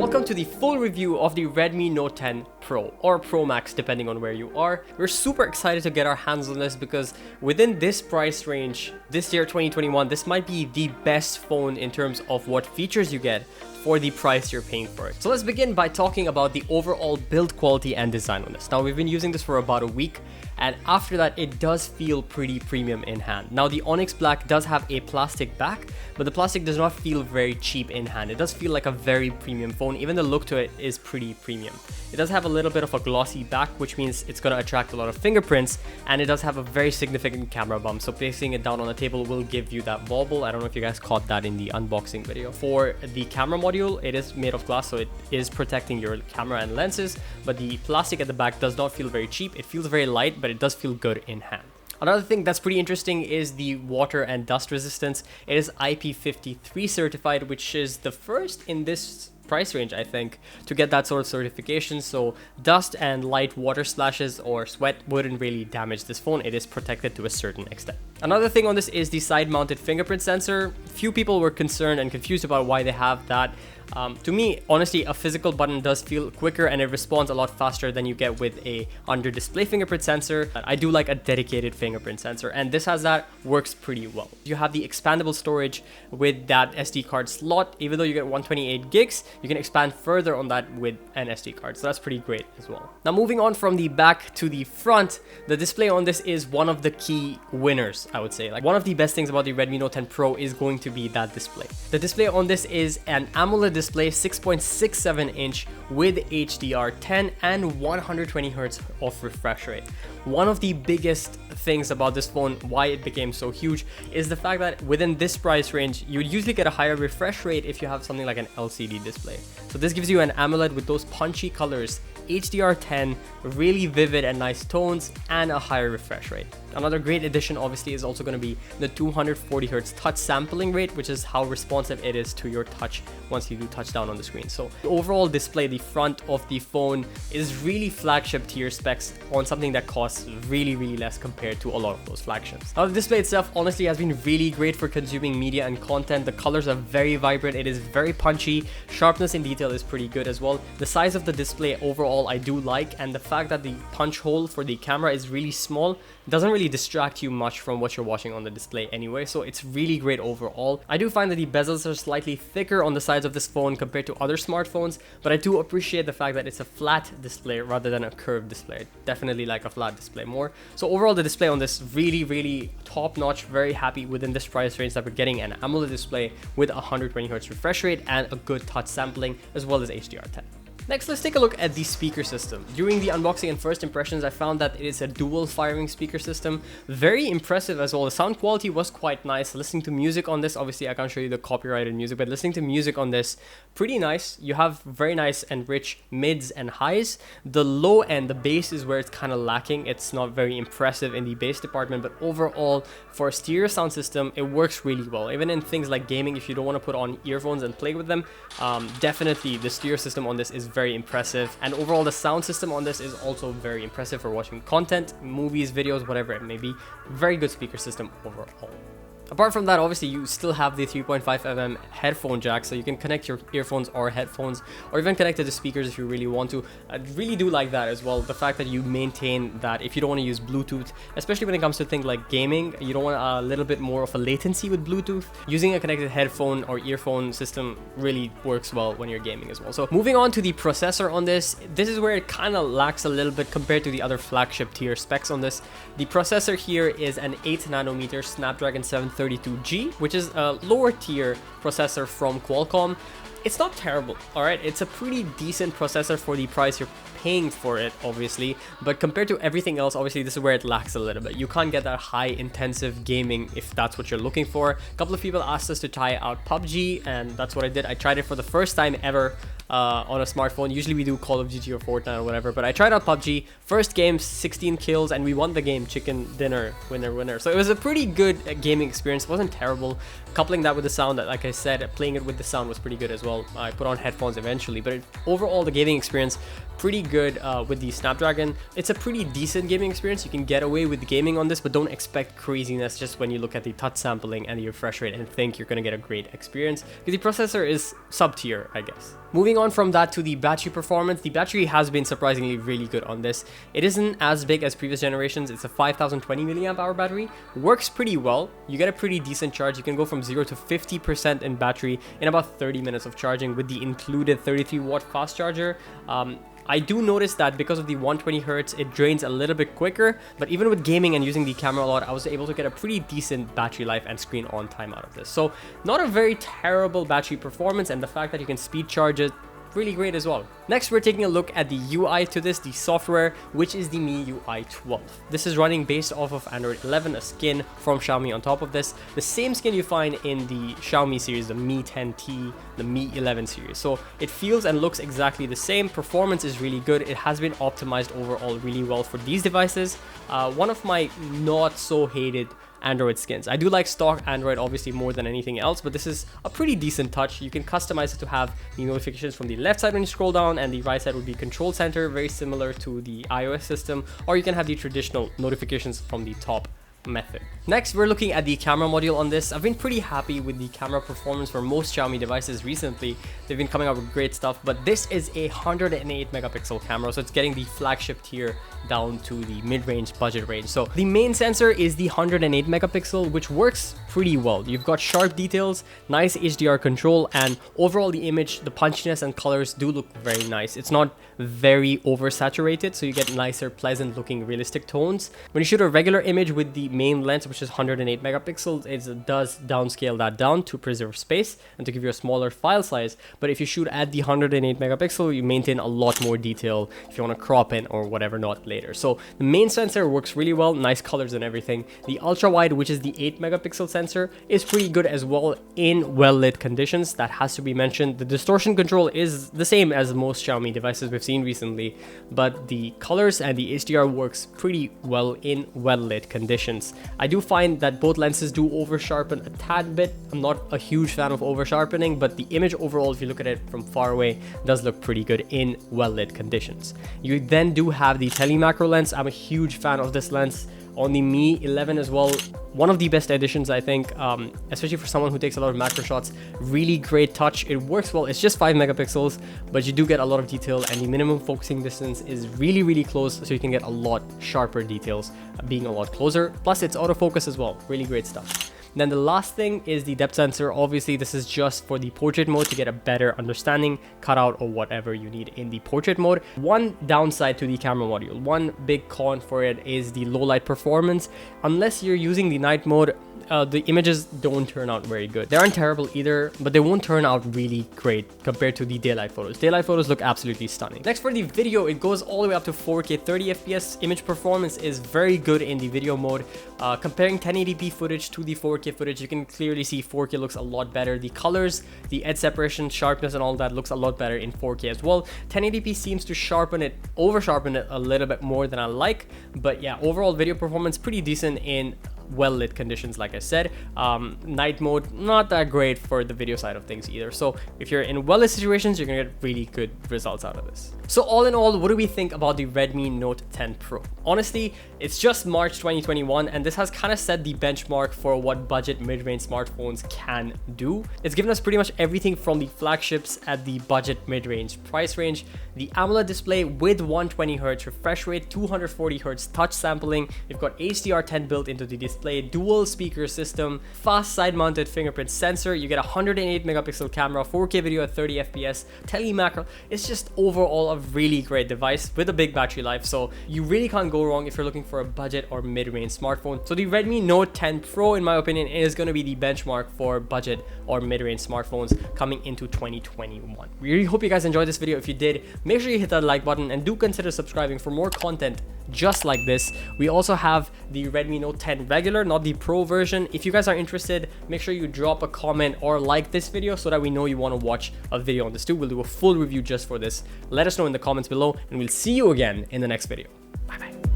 welcome to the full review of the Redmi Note 10 Pro or Pro Max depending on where you are. We're super excited to get our hands on this because within this price range, this year 2021, this might be the best phone in terms of what features you get for the price you're paying for it. So let's begin by talking about the overall build quality and design on this. Now we've been using this for about a week, and after that it does feel pretty premium in hand. Now the Onyx Black does have a plastic back, but the plastic does not feel very cheap in hand. It does feel like a very premium phone. Even the look to it is pretty premium. It does have a little bit of a glossy back, which means it's going to attract a lot of fingerprints, and it does have a very significant camera bump, so placing it down on the table will give you that wobble. I don't know if you guys caught that in the unboxing video. For the camera module, it is made of glass, so it is protecting your camera and lenses, but the plastic at the back does not feel very cheap. It feels very light, but it does feel good in hand. Another thing that's pretty interesting is the water and dust resistance. It is IP53 certified, which is the first in this price range, I think, to get that sort of certification. So dust and light water splashes or sweat wouldn't really damage this phone. It is protected to a certain extent. Another thing on this is the side mounted fingerprint sensor. Few people were concerned and confused about why they have that. To me, honestly, a physical button does feel quicker and it responds a lot faster than you get with a under display fingerprint sensor. I do like a dedicated fingerprint sensor, and this has that, works pretty well. You have the expandable storage with that SD card slot. Even though you get 128 gigs, you can expand further on that with an SD card, so that's pretty great as well. Now moving on from the back to the front, the display on this is one of the key winners, I would say. Like, one of the best things about the Redmi Note 10 Pro is going to be that display. The display on this is an AMOLED display, 6.67 inch with HDR10 and 120Hz of refresh rate. One of the biggest things about this phone, why it became so huge, is the fact that within this price range, you would usually get a higher refresh rate if you have something like an LCD display. So this gives you an AMOLED with those punchy colors, HDR10, really vivid and nice tones, and a higher refresh rate. Another great addition obviously is also going to be the 240Hz touch sampling rate, which is how responsive it is to your touch once you do touch down on the screen. So the overall display, the front of the phone, is really flagship tier specs on something that costs really less compared to a lot of those flagships. Now the display itself honestly has been really great for consuming media and content. The colors are very vibrant, it is very punchy, sharpness in detail is pretty good as well. The size of the display overall I do like, and the fact that the punch hole for the camera is really small doesn't really distract you much from what you're watching on the display anyway, so it's really great overall. I do find that the bezels are slightly thicker on the sides of this phone compared to other smartphones, but I do appreciate the fact that it's a flat display rather than a curved display. Definitely like a flat display more. So overall the display on this really top notch. Very happy within this price range that we're getting an AMOLED display with 120Hz refresh rate and a good touch sampling as well as HDR10. Next, let's take a look at the speaker system. During the unboxing and first impressions, I found that it is a dual firing speaker system. Very impressive as well. The sound quality was quite nice. Listening to music on this, obviously I can't show you the copyrighted music, but listening to music on this, pretty nice. You have very nice and rich mids and highs. The low end, the bass, is where it's kind of lacking. It's not very impressive in the bass department, but overall, for a stereo sound system, it works really well. Even in things like gaming, if you don't want to put on earphones and play with them, definitely the stereo system on this is very impressive, and overall the sound system on this is also very impressive for watching content, movies, videos, whatever it may be. Very good speaker system overall. Apart from that, obviously you still have the 3.5mm headphone jack, so you can connect your earphones or headphones, or even connect it to speakers if you really want to. I really do like that as well, the fact that you maintain that if you don't want to use Bluetooth, especially when it comes to things like gaming, you don't want a little bit more of a latency with Bluetooth. Using a connected headphone or earphone system really works well when you're gaming as well. So moving on to the processor on this is where it kind of lacks a little bit compared to the other flagship tier specs on this. The processor here is an 8nm Snapdragon 732G, which is a lower tier processor from Qualcomm. It's not terrible, alright? It's a pretty decent processor for the price you're paying for it, obviously, but compared to everything else, obviously this is where it lacks a little bit. You can't get that high intensive gaming if that's what you're looking for. A couple of people asked us to try out PUBG, and that's what I did. I tried it for the first time ever on a smartphone. Usually we do Call of Duty or Fortnite or whatever, but I tried out PUBG. First game, 16 kills, and we won the game. Chicken dinner, winner. So it was a pretty good gaming experience. It wasn't terrible. Coupling that with the sound, like I said, playing it with the sound was pretty good as well. I put on headphones eventually, but overall the gaming experience pretty good with the Snapdragon. It's a pretty decent gaming experience. You can get away with gaming on this, but don't expect craziness just when you look at the touch sampling and the refresh rate and think you're going to get a great experience, because the processor is sub-tier, I guess. Moving on from that to the battery performance, the battery has been surprisingly really good on this. It isn't as big as previous generations. It's a 5020 milliamp hour battery. Works pretty well. You get a pretty decent charge. You can go from 0 to 50% in battery in about 30 minutes of charging with the included 33 watt fast charger. I do notice that because of the 120 Hz, it drains a little bit quicker, but even with gaming and using the camera a lot, I was able to get a pretty decent battery life and screen on time out of this. So not a very terrible battery performance, and the fact that you can speed charge it, really great as well. Next, we're taking a look at the UI to this, the software, which is the MIUI 12. This is running based off of Android 11, a skin from Xiaomi on top of this. The same skin you find in the Xiaomi series, the Mi 10T, the Mi 11 series. So it feels and looks exactly the same. Performance is really good. It has been optimized overall really well for these devices. One of my not so hated Android skins. I do like stock Android obviously more than anything else, but this is a pretty decent touch. You can customize it to have the notifications from the left side when you scroll down, and the right side would be control center, very similar to the iOS system, or you can have the traditional notifications from the top method. Next, we're looking at the camera module on this. I've been pretty happy with the camera performance for most Xiaomi devices recently. They've been coming out with great stuff, but this is a 108 megapixel camera, so it's getting the flagship tier down to the mid-range budget range. So the main sensor is the 108 megapixel, which works pretty well. You've got sharp details, nice HDR control, and overall the image, the punchiness and colors do look very nice. It's not very oversaturated, so you get nicer, pleasant looking realistic tones. When you shoot a regular image with the main lens, which is 108 megapixels, it does downscale that down to preserve space and to give you a smaller file size. But if you shoot at the 108 megapixel, you maintain a lot more detail if you want to crop in or whatever not later. So the main sensor works really well, nice colors and everything. The ultra wide, which is the 8 megapixel sensor, is pretty good as well in well lit conditions. That has to be mentioned. The distortion control is the same as most Xiaomi devices we've seen recently, but the colors and the HDR works pretty well in well lit conditions. I do find that both lenses do over sharpen a tad bit. I'm not a huge fan of over sharpening, but the image overall, if you look at it from far away, does look pretty good in well lit conditions. You then do have the tele macro lens. I'm a huge fan of this lens on the Mi 11 as well. One of the best additions, I think, especially for someone who takes a lot of macro shots. Really great touch. It works well. It's just 5 megapixels, but you do get a lot of detail, and the minimum focusing distance is really, really close, so you can get a lot sharper details being a lot closer. Plus, it's autofocus as well. Really great stuff. Then the last thing is the depth sensor. Obviously, this is just for the portrait mode to get a better understanding, cutout, or whatever you need in the portrait mode. One downside to the camera module, one big con for it, is the low light performance. Unless you're using the night mode, the images don't turn out very good. They aren't terrible either, but they won't turn out really great compared to the daylight photos. Daylight photos look absolutely stunning. Next, for the video, it goes all the way up to 4K 30 FPS. Image performance is very good in the video mode. Comparing 1080p footage to the 4K footage, you can clearly see 4K looks a lot better. The colors, the edge separation, sharpness, and all that looks a lot better in 4K as well. 1080p seems to over sharpen it a little bit more than I like, but yeah, overall video performance pretty decent in well lit conditions. Like I said, night mode not that great for the video side of things either. So if you're in well lit situations, you're gonna get really good results out of this. So all in all, what do we think about the Redmi Note 10 Pro? Honestly, it's just March 2021, and this has kind of set the benchmark for what budget mid-range smartphones can do. It's given us pretty much everything from the flagships at the budget mid-range price range, the AMOLED display with 120Hz refresh rate, 240Hz touch sampling. We've got HDR10 built into the display, dual speaker system, fast side-mounted fingerprint sensor. You get a 108 megapixel camera, 4K video at 30 FPS, tele macro. It's just overall a really great device with a big battery life. So you really can't go wrong if you're looking for a budget or mid-range smartphone. So the Redmi Note 10 Pro, in my opinion, is going to be the benchmark for budget or mid-range smartphones coming into 2021. We really hope you guys enjoyed this video. If you did, make sure you hit that like button and do consider subscribing for more content just like this. We also have the Redmi Note 10 regular, not the Pro version. If you guys are interested, make sure you drop a comment or like this video so that we know you want to watch a video on this too. We'll do a full review just for this. Let us know in the comments below, and we'll see you again in the next video. Bye bye.